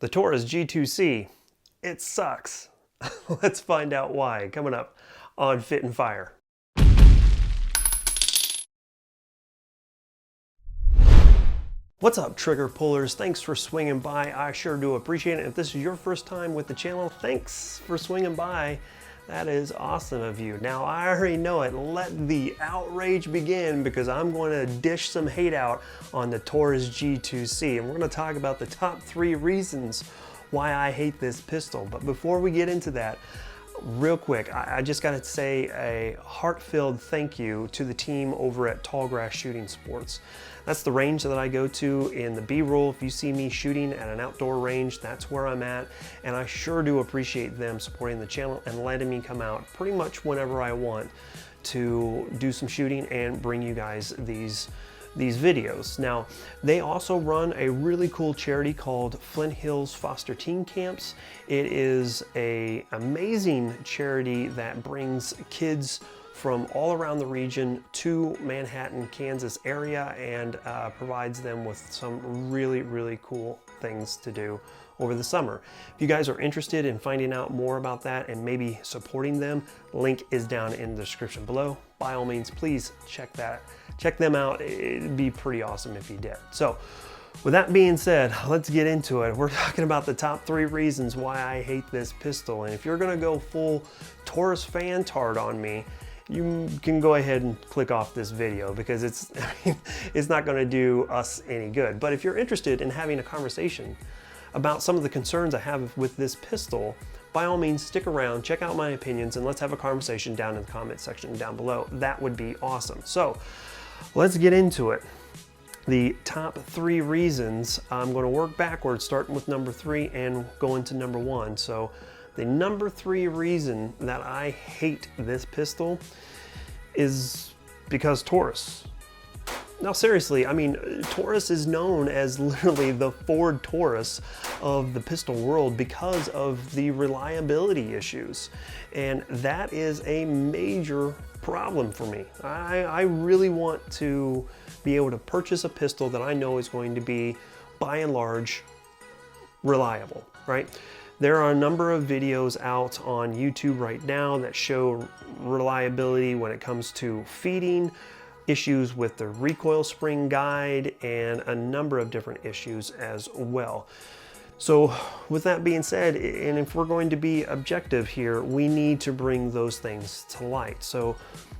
The Taurus G2C, it sucks. Let's find out why, coming up on Fit and Fire. What's up, trigger pullers? Thanks for swinging by. I sure do appreciate it. If this is your first time with the channel, thanks for swinging by. That is awesome of you. Now, I already know it. Let the outrage begin, because I'm going to dish some hate out on the Taurus G2C. And we're going to talk about the top 3 reasons why I hate this pistol. But before we get into that, real quick, I just got to say a heart-filled thank you to the team over at Tallgrass Shooting Sports. That's the range that I go to in the B-roll. If you see me shooting at an outdoor range, that's where I'm at. And I sure do appreciate them supporting the channel and letting me come out pretty much whenever I want to do some shooting and bring you guys these videos. Now, they also run a really cool charity called Flint Hills Foster Teen Camps. It is an amazing charity that brings kids from all around the region to Manhattan, Kansas area, and provides them with some really cool things to do over the summer. If you guys are interested in finding out more about that and maybe supporting them, link is down in the description below. By all means, please check them out. It'd be pretty awesome if you did. So with that being said, let's get into it. We're talking about the top 3 reasons why I hate this pistol. And if you're gonna go full Taurus fan-tard on me, you can go ahead and click off this video, because it's not gonna do us any good. But if you're interested in having a conversation about some of the concerns I have with this pistol, by all means, stick around, check out my opinions, and let's have a conversation down in the comment section down below. That would be awesome. So let's get into it. The top 3 reasons, I'm going to work backwards, starting with number 3 and going to number 1. So the number 3 reason that I hate this pistol is because Taurus. Now seriously, I mean, Taurus is known as literally the Ford Taurus of the pistol world because of the reliability issues. And that is a major problem for me. I really want to be able to purchase a pistol that I know is going to be, by and large, reliable, right? There are a number of videos out on YouTube right now that show reliability when it comes to feeding, issues with the recoil spring guide, and a number of different issues as well. So with that being said, and if we're going to be objective here, we need to bring those things to light. So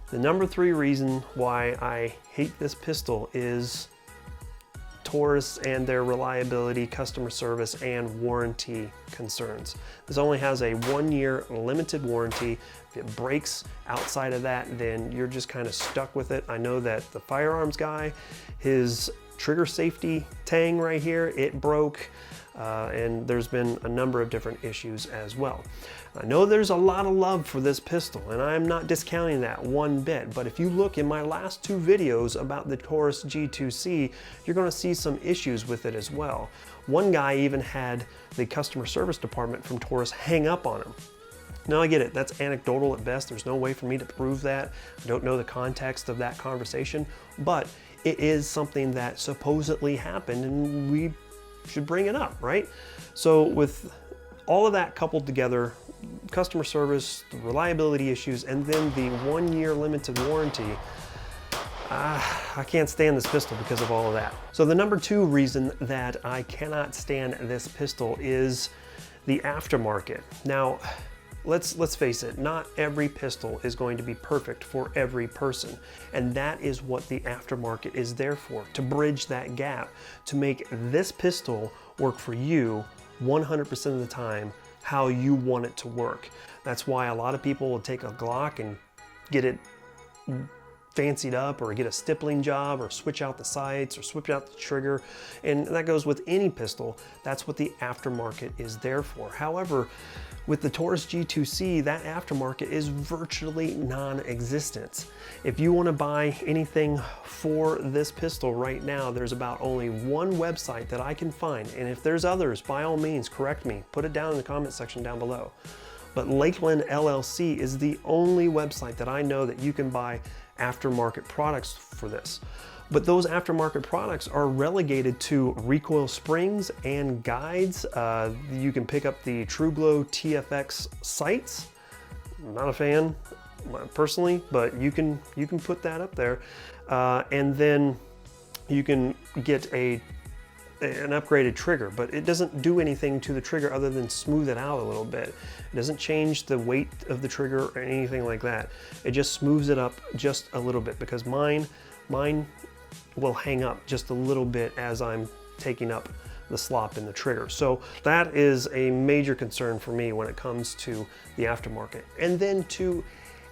the number 3 reason why I hate this pistol is Taurus and their reliability, customer service, and warranty concerns. This only has a 1-year limited warranty. If it breaks outside of that, then you're just kind of stuck with it. I know that the firearms guy, his trigger safety tang right here, it broke. And there's been a number of different issues as well. I know there's a lot of love for this pistol, and I'm not discounting that one bit, but if you look in my last 2 videos about the Taurus G2C, you're going to see some issues with it as well. One guy even had the customer service department from Taurus hang up on him. Now I get it, that's anecdotal at best. There's no way for me to prove that. I don't know the context of that conversation, but it is something that supposedly happened, and we should bring it up, right? So with all of that coupled together, customer service, the reliability issues, and then the 1-year limited warranty, I can't stand this pistol because of all of that. So the number 2 reason that I cannot stand this pistol is the aftermarket. Now, let's face it, not every pistol is going to be perfect for every person. And that is what the aftermarket is there for, to bridge that gap, to make this pistol work for you 100% of the time how you want it to work. That's why a lot of people will take a Glock and get it fancied up, or get a stippling job, or switch out the sights, or switch out the trigger, and that goes with any pistol. That's what the aftermarket is there for. However, with the Taurus G2C, that aftermarket is virtually non-existent. If you want to buy anything for this pistol right now, there's about only one website that I can find, and if there's others, by all means, correct me, put it down in the comment section down below. But Lakeland LLC is the only website that I know that you can buy aftermarket products for this. But those aftermarket products are relegated to recoil springs and guides. You can pick up the TrueGlow TFX sights. I'm not a fan personally, but you can put that up there. And then you can get an upgraded trigger, but it doesn't do anything to the trigger other than smooth it out a little bit. It doesn't change the weight of the trigger or anything like that. It just smooths it up just a little bit, because mine will hang up just a little bit as I'm taking up the slop in the trigger. So that is a major concern for me when it comes to the aftermarket. And then to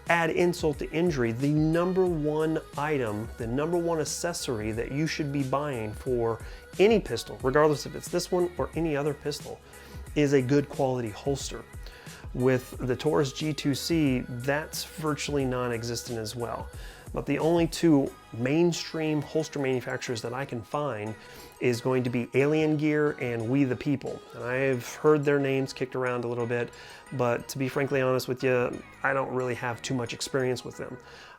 add insult to injury, the number one item, the number one accessory that you should be buying for any pistol, regardless if it's this one or any other pistol, is a good quality holster. With the Taurus G2C, that's virtually non-existent as well. But the only two mainstream holster manufacturers that I can find is going to be Alien Gear and We the People. And I've heard their names kicked around a little bit, but to be frankly honest with you, I don't really have too much experience with them.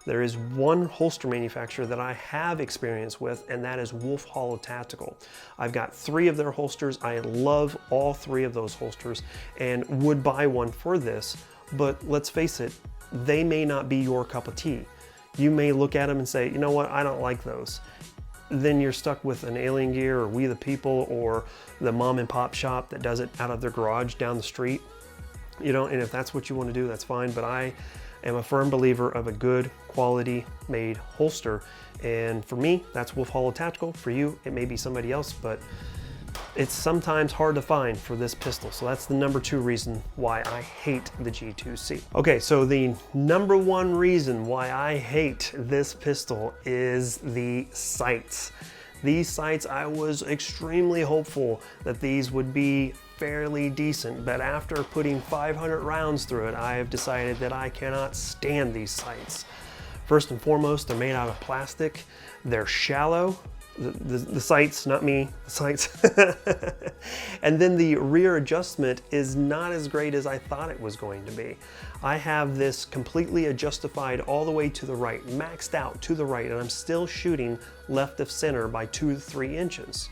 There is one holster manufacturer that I have experience with, and that is Wolf Hollow Tactical. I've got 3 of their holsters. I love all 3 of those holsters and would buy one for this, but let's face it, they may not be your cup of tea. You may look at them and say, you know what, I don't like those. Then you're stuck with an Alien Gear or We the People or the mom and pop shop that does it out of their garage down the street. You know, and if that's what you want to do, that's fine. But I am a firm believer of a good quality made holster. And for me, that's Wolf Hollow Tactical. For you, it may be somebody else, but it's sometimes hard to find for this pistol. So that's the number 2 reason why I hate the G2C. Okay, so the number 1 reason why I hate this pistol is the sights. These sights, I was extremely hopeful that these would be fairly decent, but after putting 500 rounds through it, I have decided that I cannot stand these sights. First and foremost, they're made out of plastic. They're shallow. The sights, not me, the sights. And then the rear adjustment is not as great as I thought it was going to be. I have this completely adjustified all the way to the right, maxed out to the right, and I'm still shooting left of center by 2 to 3 inches.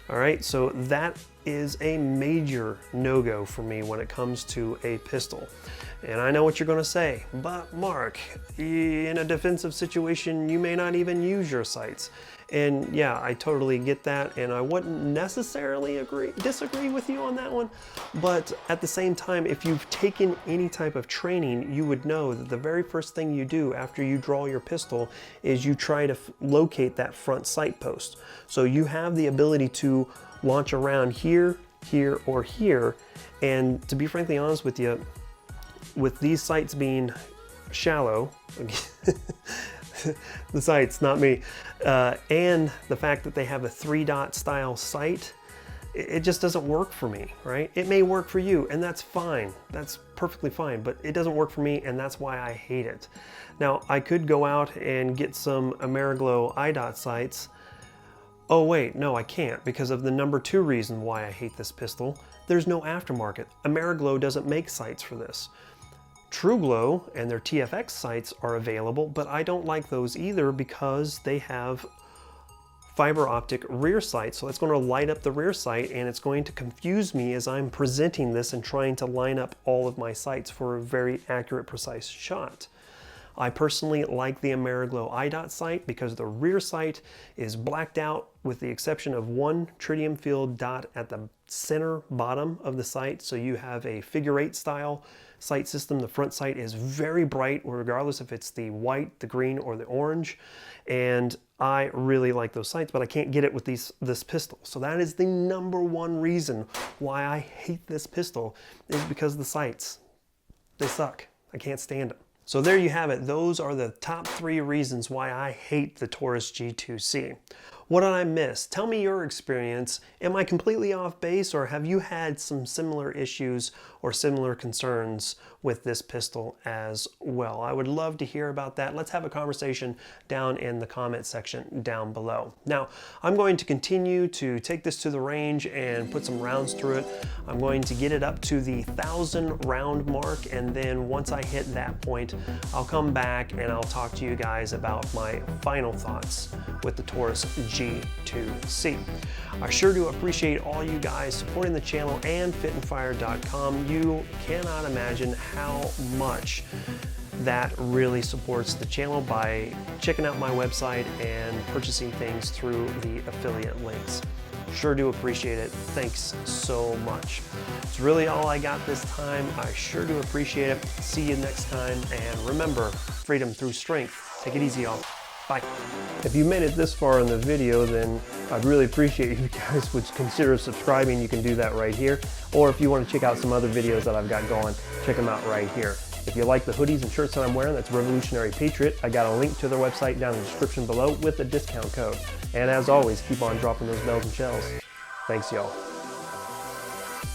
All right, so that is a major no-go for me when it comes to a pistol. And I know what you're gonna say, but Mark, in a defensive situation, you may not even use your sights. And yeah, I totally get that, and I wouldn't necessarily disagree with you on that one, but at the same time, if you've taken any type of training, you would know that the very first thing you do after you draw your pistol is you try to locate that front sight post. So you have the ability to launch around here, here, or here, and to be frankly honest with you, with these sights being shallow, the sights, not me, and the fact that they have a 3-dot style sight, it just doesn't work for me, right? It may work for you, and that's fine. That's perfectly fine, but it doesn't work for me, and that's why I hate it. Now, I could go out and get some Ameriglow I-dot sights. Oh wait, no, I can't, because of the number 2 reason why I hate this pistol. There's no aftermarket. Ameriglow doesn't make sights for this. TrueGlow and their TFX sights are available, but I don't like those either because they have fiber optic rear sights. So it's going to light up the rear sight, and it's going to confuse me as I'm presenting this and trying to line up all of my sights for a very accurate, precise shot. I personally like the Ameriglow I-dot sight because the rear sight is blacked out with the exception of one tritium field dot at the center bottom of the sight. So you have a figure 8 style sight system. The front sight is very bright, regardless if it's the white, the green, or the orange. And I really like those sights, but I can't get it with this pistol. So that is the number 1 reason why I hate this pistol, is because the sights, they suck. I can't stand them. So there you have it. Those are the top 3 reasons why I hate the Taurus G2C. What did I miss? Tell me your experience. Am I completely off base, or have you had some similar issues or similar concerns with this pistol as well? I would love to hear about that. Let's have a conversation down in the comment section down below. Now, I'm going to continue to take this to the range and put some rounds through it. I'm going to get it up to the 1,000 round mark, and then once I hit that point, I'll come back and I'll talk to you guys about my final thoughts with the Taurus G2C. I sure do appreciate all you guys supporting the channel and fitandfire.com. You cannot imagine how much that really supports the channel by checking out my website and purchasing things through the affiliate links. Sure do appreciate it. Thanks so much. It's really all I got this time. I sure do appreciate it. See you next time, and remember, freedom through strength. Take it easy, y'all. Bye. If you made it this far in the video, then I'd really appreciate you guys would consider subscribing. You can do that right here. Or if you want to check out some other videos that I've got going, check them out right here. If you like the hoodies and shirts that I'm wearing, that's Revolutionary Patriot. I got a link to their website down in the description below with a discount code. And as always, keep on dropping those bells and shells. Thanks, y'all.